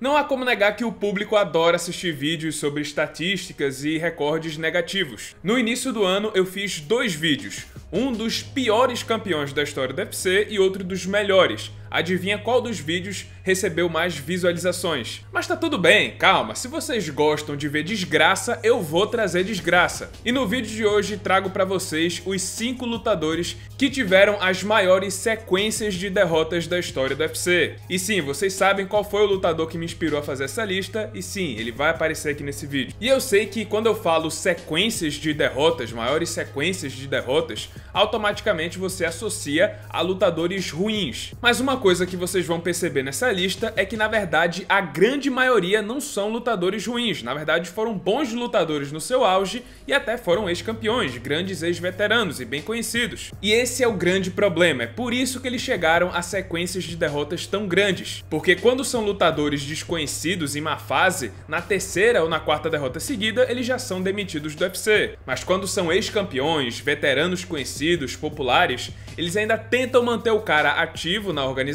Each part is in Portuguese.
Não há como negar que o público adora assistir vídeos sobre estatísticas e recordes negativos. No início do ano eu fiz 2 vídeos, um dos piores campeões da história do UFC e outro dos melhores. Adivinha qual dos vídeos recebeu mais visualizações? Mas tá tudo bem, calma, se vocês gostam de ver desgraça, eu vou trazer desgraça. E no vídeo de hoje trago pra vocês os 5 lutadores que tiveram as maiores sequências de derrotas da história do UFC. E sim, vocês sabem qual foi o lutador que me inspirou a fazer essa lista, e sim, ele vai aparecer aqui nesse vídeo. E eu sei que quando eu falo sequências de derrotas, maiores sequências de derrotas, automaticamente você associa a lutadores ruins. Mas uma coisa que vocês vão perceber nessa lista é que, na verdade, a grande maioria não são lutadores ruins. Na verdade, foram bons lutadores no seu auge e até foram ex-campeões, grandes ex-veteranos e bem conhecidos. E esse é o grande problema, é por isso que eles chegaram a sequências de derrotas tão grandes. Porque quando são lutadores desconhecidos em má fase, na terceira ou na quarta derrota seguida, eles já são demitidos do UFC. Mas quando são ex-campeões, veteranos conhecidos, populares, eles ainda tentam manter o cara ativo na organização,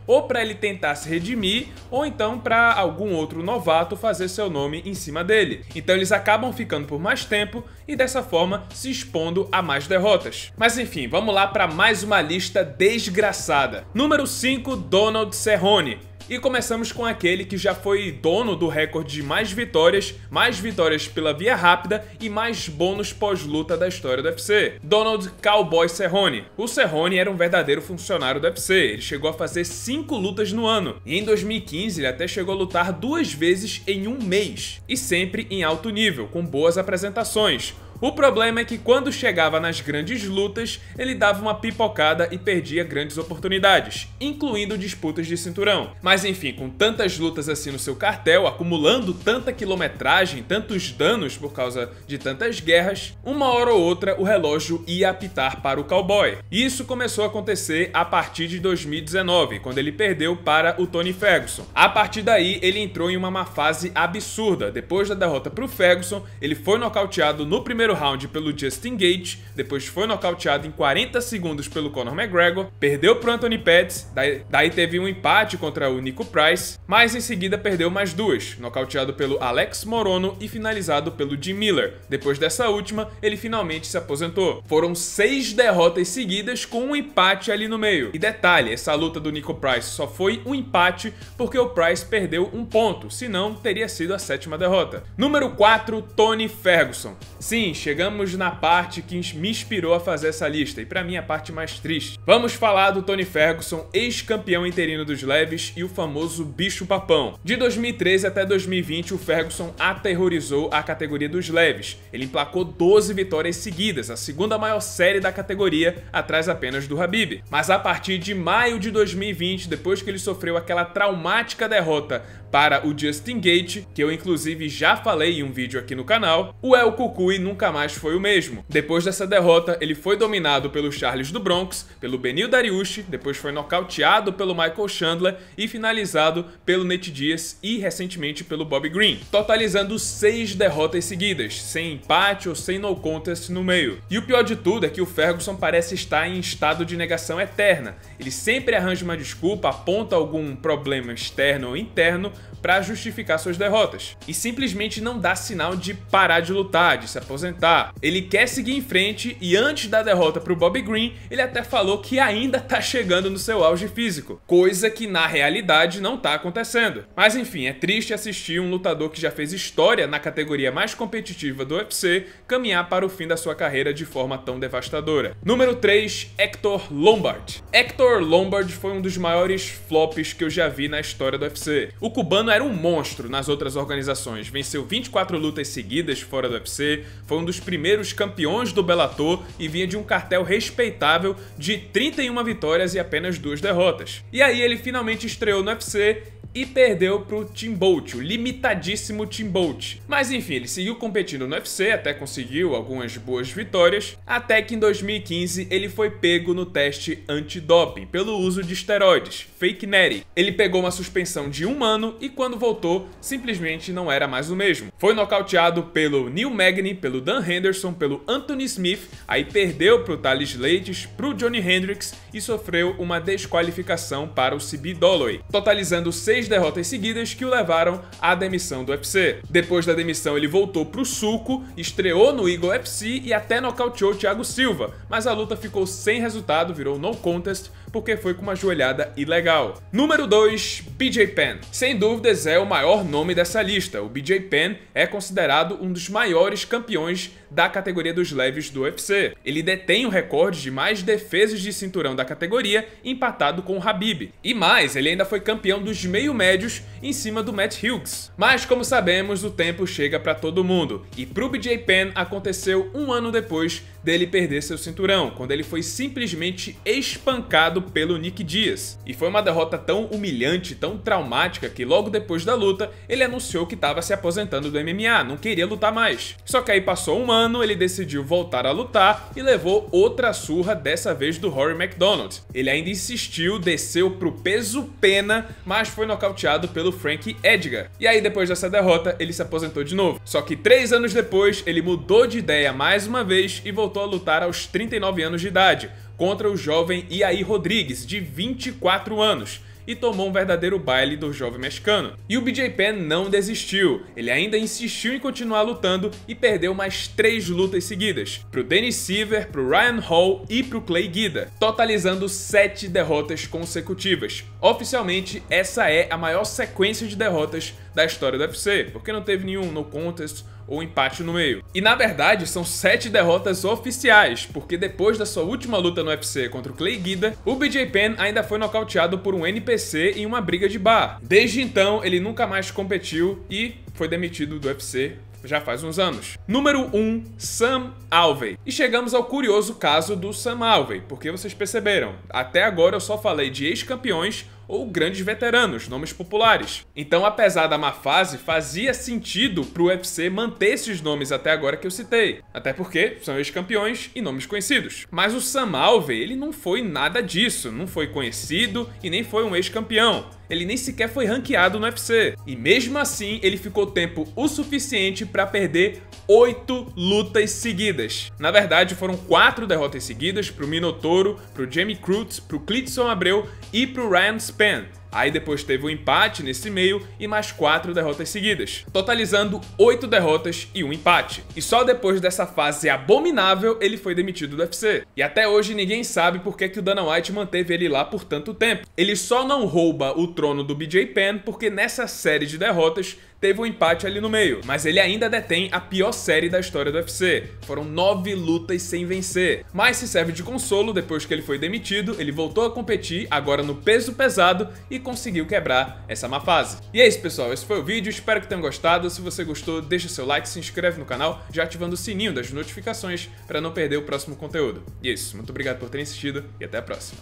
ou para ele tentar se redimir, ou então para algum outro novato fazer seu nome em cima dele. Então eles acabam ficando por mais tempo e dessa forma se expondo a mais derrotas. Mas enfim, vamos lá para mais uma lista desgraçada. Número 5, Donald Cerrone. E começamos com aquele que já foi dono do recorde de mais vitórias pela via rápida e mais bônus pós-luta da história do UFC. Donald Cowboy Cerrone. O Cerrone era um verdadeiro funcionário do UFC, ele chegou a fazer 5 lutas no ano. E em 2015 ele até chegou a lutar 2 vezes em um mês. E sempre em alto nível, com boas apresentações. O problema é que quando chegava nas grandes lutas, ele dava uma pipocada e perdia grandes oportunidades, incluindo disputas de cinturão. Mas enfim, com tantas lutas assim no seu cartel, acumulando tanta quilometragem, tantos danos por causa de tantas guerras, uma hora ou outra o relógio ia apitar para o cowboy. E isso começou a acontecer a partir de 2019, quando ele perdeu para o Tony Ferguson. A partir daí, ele entrou em uma má fase absurda. Depois da derrota para o Ferguson, ele foi nocauteado no primeiro round pelo Justin Gaethje, depois foi nocauteado em 40 segundos pelo Conor McGregor, perdeu pro Anthony Pettis, daí teve um empate contra o Nico Price, mas em seguida perdeu mais 2, nocauteado pelo Alex Morono e finalizado pelo Jim Miller. Depois dessa última, ele finalmente se aposentou. Foram 6 derrotas seguidas com um empate ali no meio. E detalhe, essa luta do Nico Price só foi um empate porque o Price perdeu um ponto, senão teria sido a 7ª derrota. Número 4, Tony Ferguson. Sim, chegamos na parte que me inspirou a fazer essa lista, e pra mim a parte mais triste. Vamos falar do Tony Ferguson, ex-campeão interino dos leves e o famoso bicho-papão. De 2013 até 2020, o Ferguson aterrorizou a categoria dos leves. Ele emplacou 12 vitórias seguidas, a 2ª maior série da categoria, atrás apenas do Khabib. Mas a partir de maio de 2020, depois que ele sofreu aquela traumática derrota para o Justin Gaethje, que eu inclusive já falei em um vídeo aqui no canal, o El Cucuy nunca mais foi o mesmo. Depois dessa derrota, ele foi dominado pelo Charles do Bronx, pelo Beneil Dariush, depois foi nocauteado pelo Michael Chandler e finalizado pelo Nate Diaz e recentemente pelo Bobby Green, totalizando 6 derrotas seguidas, sem empate ou sem no contest no meio. E o pior de tudo é que o Ferguson parece estar em estado de negação eterna. Ele sempre arranja uma desculpa, aponta algum problema externo ou interno para justificar suas derrotas. E simplesmente não dá sinal de parar de lutar, de se aposentar. Ele quer seguir em frente e antes da derrota para o Bobby Green, ele até falou que ainda tá chegando no seu auge físico, coisa que na realidade não tá acontecendo. Mas enfim, é triste assistir um lutador que já fez história na categoria mais competitiva do UFC caminhar para o fim da sua carreira de forma tão devastadora. Número 3, Hector Lombard. Hector Lombard foi um dos maiores flops que eu já vi na história do UFC. O cubano era um monstro nas outras organizações, venceu 24 lutas seguidas fora do UFC, foi um dos primeiros campeões do Bellator e vinha de um cartel respeitável de 31 vitórias e apenas 2 derrotas. E aí ele finalmente estreou no UFC e perdeu pro Tim Bolt, o limitadíssimo Tim Bolt. Mas enfim, ele seguiu competindo no UFC, até conseguiu algumas boas vitórias, até que em 2015 ele foi pego no teste antidoping pelo uso de esteroides, fake netting. Ele pegou uma suspensão de 1 ano e quando voltou, simplesmente não era mais o mesmo. Foi nocauteado pelo Neil Magny, pelo Dan Henderson, pelo Anthony Smith, aí perdeu pro Thales Leites, pro Johnny Hendricks e sofreu uma desqualificação para o CB Dollaway, totalizando 6 3 derrotas seguidas que o levaram à demissão do UFC. Depois da demissão ele voltou pro sulco, estreou no Eagle FC e até nocauteou Thiago Silva, mas a luta ficou sem resultado, virou no contest, porque foi com uma joelhada ilegal. Número 2, BJ Penn. Sem dúvidas é o maior nome dessa lista. O BJ Penn é considerado um dos maiores campeões da categoria dos leves do UFC. Ele detém o recorde de mais defesas de cinturão da categoria, empatado com o Khabib. E mais, ele ainda foi campeão dos meio-médios em cima do Matt Hughes. Mas como sabemos, o tempo chega para todo mundo. E pro BJ Penn aconteceu um ano depois dele perder seu cinturão, quando ele foi simplesmente espancado pelo Nick Diaz. E foi uma derrota tão humilhante, tão traumática, que logo depois da luta, ele anunciou que estava se aposentando do MMA, não queria lutar mais. Só que aí passou um ano, ele decidiu voltar a lutar e levou outra surra, dessa vez do Rory MacDonald. Ele ainda insistiu, desceu pro peso pena, mas foi nocauteado pelo Frankie Edgar. E aí depois dessa derrota, ele se aposentou de novo. Só que 3 anos depois, ele mudou de ideia mais uma vez e voltou a lutar aos 39 anos de idade, contra o jovem Yair Rodrigues, de 24 anos, e tomou um verdadeiro baile do jovem mexicano. E o BJ Penn não desistiu, ele ainda insistiu em continuar lutando e perdeu mais 3 lutas seguidas, pro Dennis Siver, pro Ryan Hall e pro Clay Guida, totalizando 7 derrotas consecutivas. Oficialmente, essa é a maior sequência de derrotas da história do UFC, porque não teve nenhum no contest ou empate no meio. E na verdade são 7 derrotas oficiais, porque depois da sua última luta no UFC contra o Clay Guida, o BJ Penn ainda foi nocauteado por um NPC em uma briga de bar. Desde então ele nunca mais competiu e foi demitido do UFC já faz uns anos. Número 1, Sam Alvey. E chegamos ao curioso caso do Sam Alvey, porque vocês perceberam, até agora eu só falei de ex-campeões ou grandes veteranos, nomes populares. Então, apesar da má fase, fazia sentido pro UFC manter esses nomes até agora que eu citei. Até porque são ex-campeões e nomes conhecidos. Mas o Sam Alvey, ele não foi nada disso, não foi conhecido e nem foi um ex-campeão. Ele nem sequer foi ranqueado no UFC. E mesmo assim, ele ficou tempo o suficiente para perder 8 lutas seguidas. Na verdade, foram 4 derrotas seguidas pro Minotauro, pro Jamie Cruz, pro Klidson Abreu e pro Ryan Spann. Aí depois teve um empate nesse meio e mais 4 derrotas seguidas, totalizando 8 derrotas e um empate. E só depois dessa fase abominável ele foi demitido do UFC. E até hoje ninguém sabe por que o Dana White manteve ele lá por tanto tempo. Ele só não rouba o trono do BJ Penn porque nessa série de derrotas teve um empate ali no meio, mas ele ainda detém a pior série da história do UFC. Foram 9 lutas sem vencer. Mas se serve de consolo, depois que ele foi demitido, ele voltou a competir, agora no peso pesado, e conseguiu quebrar essa má fase. E é isso, pessoal, esse foi o vídeo, espero que tenham gostado. Se você gostou, deixa seu like, se inscreve no canal, já ativando o sininho das notificações para não perder o próximo conteúdo. E é isso, muito obrigado por terem assistido e até a próxima.